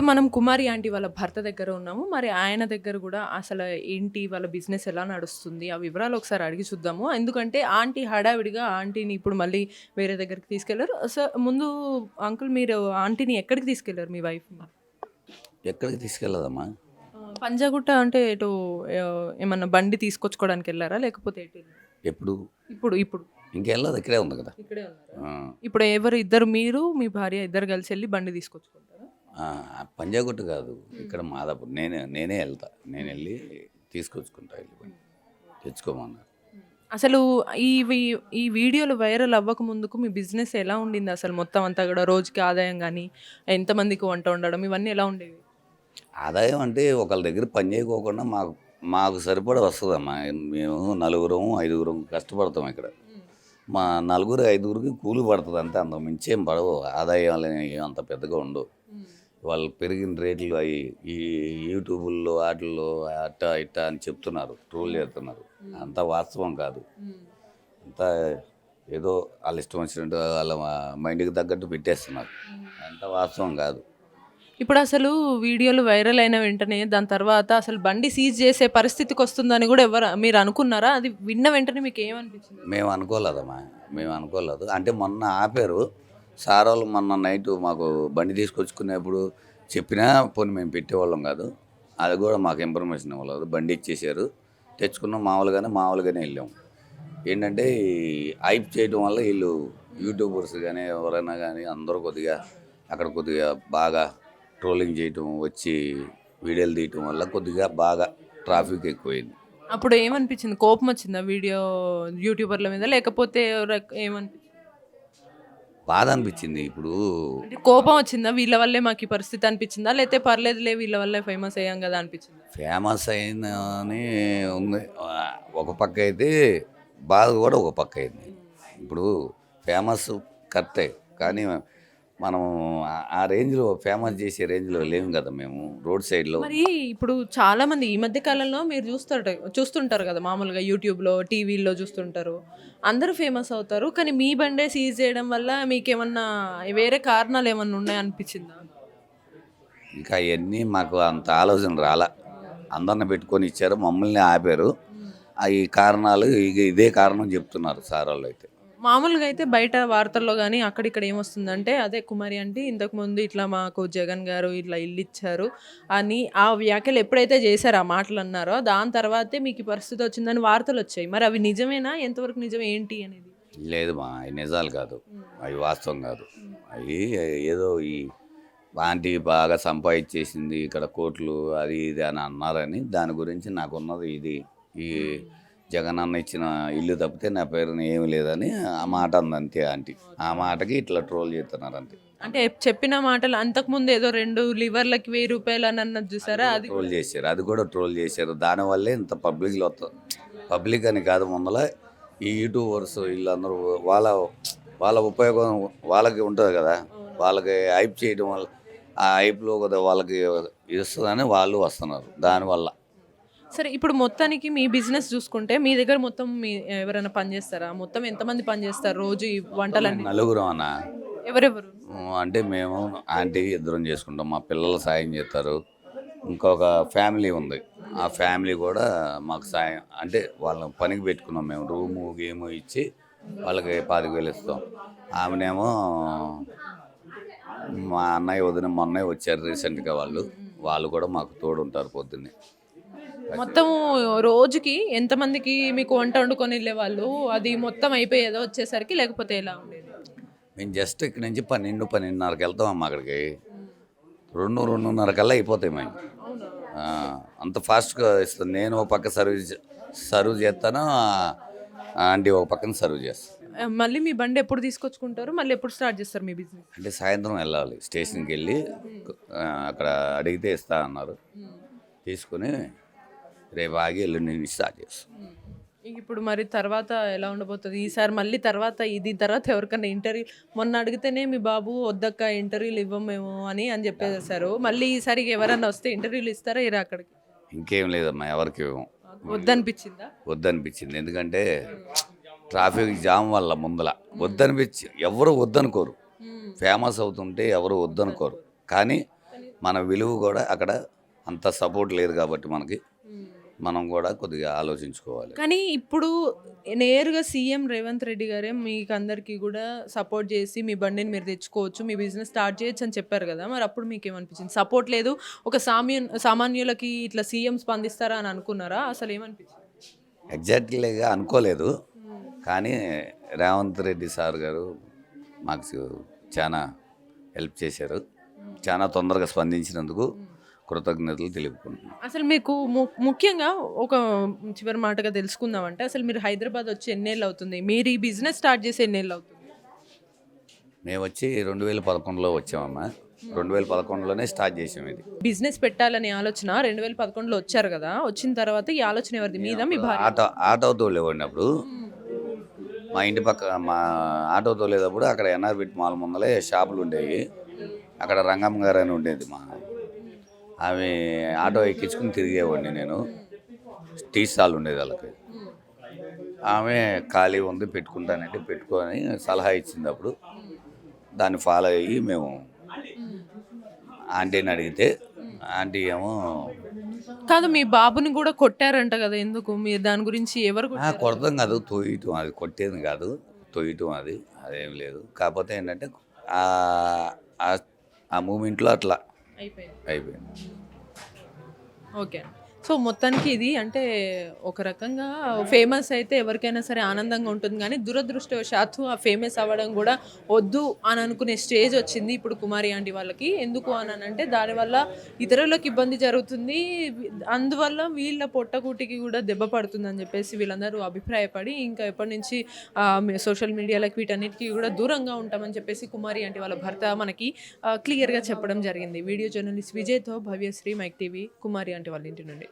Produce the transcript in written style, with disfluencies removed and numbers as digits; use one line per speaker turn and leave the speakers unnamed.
మనం కుమారి ఆంటీ వాళ్ళ భర్త దగ్గర ఉన్నాము. మరి ఆయన దగ్గర గూడా అసలు ఏంటి వాళ్ళ బిజినెస్ ఎలా నడుస్తుంది? ఆ వివరాలు ఒకసారి అడిగి చూద్దాము. ఎందుకంటే ఆంటీ హడావిడిగా ఆంటీని ఇప్పుడు మళ్ళీ వేరే దగ్గరికి తీసుకెళ్లారు. ముందు అంకుల్ మీరు ఆంటీని ఎక్కడికి తీసుకెళ్లారు మీ వైఫ్‌ని?
ఎక్కడికి తీసుకెళ్ళదమ్మా?
పంజాగుట్ట అంటే ఎటు ఏమన్నా బండి తీసుకొచ్చుకోవడానికెళ్లారా? లేకపోతే ఎటెళ్లారు?
ఎప్పుడు?
ఇప్పుడు.
ఇంకెళ్ళదు, ఇక్కడే ఉంది కదా.
ఇక్కడే ఉన్నారా?
ఆ,
ఇప్పుడు ఎవరు ఇద్దరు మీరు, మీ భార్య ఇద్దరు కలిసి ఎళ్లి బండి తీసుకొచ్చుకుంటారా?
ఆ, పంజాగుట్టు కాదు, ఇక్కడ మాదాపూర్. నేనే వెళ్తా. నేను వెళ్ళి తీసుకొచ్చుకుంటా, వెళ్ళి తెచ్చుకోమన్నారు.
అసలు ఈ వీడియోలు వైరల్ అవ్వక ముందుకు మీ బిజినెస్ ఎలా ఉండింది అసలు మొత్తం అంతా కూడా రోజుకి ఆదాయం గానీ, ఎంతమందికి వంట వండడం ఇవన్నీ ఎలా ఉండేవి?
ఆదాయం అంటే ఒకళ్ళ దగ్గర పని చేయకోకుండా మాకు మాకు సరిపడా వస్తుందమ్మా. మేము నలుగురం ఐదుగురం కష్టపడతాం ఇక్కడ. మా నలుగురు ఐదుగురికి కూలి పడుతుంది అంతే, అంత మించేం పడవు. ఆదాయాలు అనేవి అంత పెద్దగా ఉండవు. వాళ్ళు పెరిగిన రేట్లు అవి ఈ యూట్యూబుల్లో వాటిల్లో అట్టా ఇట్టా అని చెప్తున్నారు, ట్రోల్ చేస్తున్నారు. అంతా వాస్తవం కాదు. అంతా ఏదో వాళ్ళ ఇష్టం వచ్చినట్టు వాళ్ళ మైండ్కి తగ్గట్టు పెట్టేస్తున్నారు. అంతా వాస్తవం కాదు.
ఇప్పుడు అసలు వీడియోలు వైరల్ అయిన వెంటనే దాని తర్వాత అసలు బండి సీజ్ చేసే పరిస్థితికి వస్తుందని కూడా మీరు అనుకున్నారా? అది విన్న వెంటనే మీకు ఏమనిపించింది?
మేము అనుకోలేదు. అంటే మొన్న ఆపారు సార్ వాళ్ళు. మొన్న నైట్ మాకు బండి తీసుకొచ్చుకునేప్పుడు చెప్పినా పోనీ మేము పెట్టేవాళ్ళం కాదు. అది కూడా మాకు ఇన్ఫర్మేషన్ ఇవ్వలేదు. బండి ఇచ్చేసారు, తెచ్చుకున్నాం. మామూలుగానే వెళ్ళాము. ఏంటంటే ఈ హైప్ చేయడం వల్ల వీళ్ళు యూట్యూబర్స్ కానీ ఎవరైనా కానీ అందరూ కొద్దిగా బాగా ట్రోలింగ్ చేయటం, వచ్చి వీడియోలు తీయటం వల్ల కొద్దిగా బాగా ట్రాఫిక్ ఎక్కువైంది.
అప్పుడు ఏమనిపించింది? కోపం వచ్చిందా యూట్యూబర్ల మీద? లేకపోతే ఏమనిపించింది?
బాధ అనిపించింది. ఇప్పుడు
అంటే కోపం వచ్చిందా? వీళ్ళ వల్లే మాకు ఈ పరిస్థితి అనిపించిందా? లేకపోతే పర్లేదులే వీళ్ళ వల్లే ఫేమస్ అయ్యాం కదా అనిపించిందా?
ఫేమస్ అయిందని ఉంది ఒక పక్క అయితే, బాధ కూడా ఒక పక్క అయింది. ఇప్పుడు ఫేమస్ కరెక్టే, కానీ మనం ఆ రేంజ్లో ఫేమస్ చేసే రేంజ్లో లేము కదా మేము రోడ్ సైడ్లో.
మరి ఇప్పుడు చాలా మంది ఈ మధ్య కాలంలో మీరు చూస్తుంటారు కదా, మామూలుగా యూట్యూబ్లో టీవీల్లో చూస్తుంటారు. అందరూ ఫేమస్ అవుతారు, కానీ మీ బండే సీజ్ చేయడం వల్ల మీకేమన్నా వేరే కారణాలు ఏమన్నా ఉన్నాయనిపించిందా?
ఇంకా అవన్నీ మాకు అంత ఆలోచన రాలా. అందరిని పెట్టుకొని ఇచ్చారు, మమ్మల్ని ఆపారు. ఈ కారణాలు ఇదే కారణం చెప్తున్నారు సార్ వాళ్ళు అయితే.
మామూలుగా అయితే బయట వార్తల్లో గానీ అక్కడిక్కడ ఏమొస్తుందంటే, అదే కుమారి ఆంటీ ఇంతకుముందు ఇట్లా మాకు జగన్ గారు ఇట్లా ఇల్లు ఇచ్చారు అని ఆ వ్యాఖ్యలు ఎప్పుడైతే చేశారో, ఆ మాటలు అన్నారో దాని తర్వాతే మీకు ఈ పరిస్థితి వచ్చిందని వార్తలు వచ్చాయి. మరి అవి నిజమేనా? ఎంతవరకు నిజం ఏంటి అనేది?
లేదు అవి నిజాలు కాదు, అవి వాస్తవం కాదు. అవి ఏదో ఈ ఆంటీ బాగా సంపాదించేసింది ఇక్కడ కోట్లు అది ఇది అని అన్నారని, దాని గురించి నాకున్నది ఇది. ఈ జగన్ అన్న ఇచ్చిన ఇల్లు తప్పితే నా పేరున ఏమి లేదని ఆ మాట అందంతే ఆంటీ. ఆ మాటకి ఇట్లా ట్రోల్ చేస్తున్నారు అంతే.
అంటే చెప్పిన మాటలు అంతకుముందు ఏదో 2 లివర్లకి 1000 రూపాయలు అని అన్నది చూసారా? అది
ట్రోల్ చేశారు. దానివల్లే ఇంత పబ్లిక్లో వస్తుంది. పబ్లిక్ అని కాదు, ముందల ఈ యూట్యూబర్స్ వీళ్ళందరూ వాళ్ళ ఉపయోగం వాళ్ళకి ఉంటుంది కదా. వాళ్ళకి హైప్ చేయడం వల్ల ఆ హైప్లో కదా వాళ్ళకి ఇస్తుందని వాళ్ళు వస్తున్నారు దానివల్ల.
సరే, ఇప్పుడు మొత్తానికి మీ బిజినెస్ చూసుకుంటే మీ దగ్గర మొత్తం ఎవరైనా పని చేస్తారా? మొత్తం ఎంతమంది పని చేస్తారు రోజు ఈ వంటలన్నీ?
నలుగురం అన్న.
ఎవరెవరు?
అంటే మేము ఆంటీ ఇద్దరం చేసుకుంటాం, మా పిల్లలు సాయం చేస్తారు. ఇంకొక ఫ్యామిలీ ఉంది, ఆ ఫ్యామిలీ కూడా మాకు సాయం. అంటే వాళ్ళని పనికి పెట్టుకున్నాం మేము, రూము గేము ఇచ్చి వాళ్ళకి 25,000 ఇస్తాం. ఆమెనేమో మా అన్నయ్య వదిన, మా అన్నయ్య వచ్చారు రీసెంట్గా. వాళ్ళు కూడా మాకు తోడు ఉంటారు పొద్దున్నే.
మొత్తం రోజుకి ఎంతమందికి మీకు వంట వండుకొని వెళ్ళేవాళ్ళు? అది మొత్తం అయిపోయేదో వచ్చేసరికి, లేకపోతే ఎలా ఉండేది?
మేము జస్ట్ ఇక్కడ నుంచి 12-12:30కి వెళ్తామమ్మా అక్కడికి. 2-2:30 కల్లా అయిపోతాయి మేము. అంత ఫాస్ట్గా ఇస్తాను. నేను ఒక పక్క సర్వ్ చేస్తాను, ఆంటీ ఒక పక్కన సర్వ్ చేస్తాను.
మళ్ళీ మీ బండి ఎప్పుడు తీసుకొచ్చుకుంటారు? మళ్ళీ ఎప్పుడు స్టార్ట్ చేస్తారు మీ బిజినెస్?
అంటే సాయంత్రం వెళ్ళాలి స్టేషన్కి వెళ్ళి, అక్కడ అడిగితే ఇస్తా అన్నారు. తీసుకుని రేపు ఆగి ఎల్లుండి నుంచి స్టార్ట్ చేస్తాం.
ఇప్పుడు మరి తర్వాత ఎలా ఉండబోతుంది ఈసారి? మళ్ళీ దీని తర్వాత ఎవరికన్నా ఇంటర్వ్యూ, మొన్న అడిగితేనే మీ బాబు వద్దక్క ఇంటర్వ్యూలు ఇవ్వమేమో అని చెప్పేసారు. మళ్ళీ ఈసారి ఎవరన్నా వస్తే ఇంటర్వ్యూలు ఇస్తారా ఇరా అక్కడికి?
ఇంకేం లేదమ్మా, ఎవరికి
వద్దనిపించింది.
ఎందుకంటే ట్రాఫిక్ జామ్ వల్ల ముందల ఎవరు వద్దనుకోరు. ఫేమస్ అవుతుంటే ఎవరు వద్దనుకోరు. కానీ మన విలువ కూడా అక్కడ అంత సపోర్ట్ లేదు కాబట్టి మనకి మనం కూడా కొద్దిగా ఆలోచించుకోవాలి.
కానీ ఇప్పుడు నేరుగా సీఎం రేవంత్ రెడ్డి గారే మీకు అందరికీ కూడా సపోర్ట్ చేసి మీ బండిని మీరు తెచ్చుకోవచ్చు, మీ బిజినెస్ స్టార్ట్ చేయొచ్చు అని చెప్పారు కదా, మరి అప్పుడు మీకు ఏమనిపించింది? సపోర్ట్ లేదు, ఒక సామాన్యులకి ఇట్లా సీఎం స్పందిస్తారా అని అనుకున్నారా? అసలు ఏమనిపించింది?
ఎగ్జాక్ట్లీగా అనుకోలేదు, కానీ రేవంత్ రెడ్డి సార్ గారు మాకు చాలా హెల్ప్ చేశారు. చాలా తొందరగా స్పందించినందుకు కృతజ్ఞతలు తెలుపుకుంటున్నాను.
అసలు మీకు ముఖ్యంగా ఒక చివరి మాటగా తెలుసుకుందామంటే, అసలు మీరు హైదరాబాద్ వచ్చి ఎన్నేళ్ళు అవుతుంది? మీరు ఈ బిజినెస్ స్టార్ట్ చేసి ఎన్నేళ్ళు అవుతుంది?
మేము వచ్చి 2011లో వచ్చామమ్మా. 2011లోనే స్టార్ట్ చేసాం ఇది.
బిజినెస్ పెట్టాలనే ఆలోచన 2011లో వచ్చారు కదా, వచ్చిన తర్వాత ఈ ఆలోచన ఎవరిది, మీద మీ భార్య?
ఆటో తోలేవాడిని అప్పుడు. మా ఇంటి పక్క మా ఆటో తోలేటప్పుడు అక్కడ ఎన్ఆర్బిట్ మాల్ ముందలే షాపులు ఉండేవి. అక్కడ రంగమ్మ గారు అని ఉండేది, ఆమె ఆటో ఎక్కించుకుని తిరిగేవాడిని నేను. టీ స్టాల్ ఉండేది వాళ్ళకి. ఆమె ఖాళీ ఉంది పెట్టుకుంటానంటే పెట్టుకొని సలహా ఇచ్చింది. అప్పుడు దాన్ని ఫాలో అయ్యి మేము ఆంటీని అడిగితే ఆంటీ ఏమో
కాదు, మీ బాబుని కూడా కొట్టారంట కదా, ఎందుకు? మీరు దాని గురించి ఎవరు
కొడతాం కాదు, తొయ్యటం, అది కొట్టేది కాదు, తొయ్యటం అదేం లేదు. కాకపోతే ఏంటంటే ఆ మూమెంట్లో అట్లా అయిపోయింది.
ఓకే. సో మొత్తానికి ఇది అంటే ఒక రకంగా ఫేమస్ అయితే ఎవరికైనా సరే ఆనందంగా ఉంటుంది, కానీ దురదృష్టవశాత్తు ఆ ఫేమస్ అవ్వడం కూడా వద్దు అని అనుకునే స్టేజ్ వచ్చింది ఇప్పుడు కుమారి ఆంటీ వాళ్ళకి. ఎందుకు అని అంటే దానివల్ల ఇతరులకు ఇబ్బంది జరుగుతుంది, అందువల్ల వీళ్ళ పొట్టకూటికి కూడా దెబ్బ పడుతుంది అని చెప్పేసి వీళ్ళందరూ అభిప్రాయపడి ఇంకా ఎప్పటి నుంచి సోషల్ మీడియాలకు వీటన్నిటికీ కూడా దూరంగా ఉంటామని చెప్పేసి కుమారి ఆంటీ వాళ్ళ భర్త మనకి క్లియర్గా చెప్పడం జరిగింది. వీడియో జర్నలిస్ట్ విజయ్తో Bhavyasri, mike TV, Kumari aunty వాళ్ళ ఇంటి నుండి.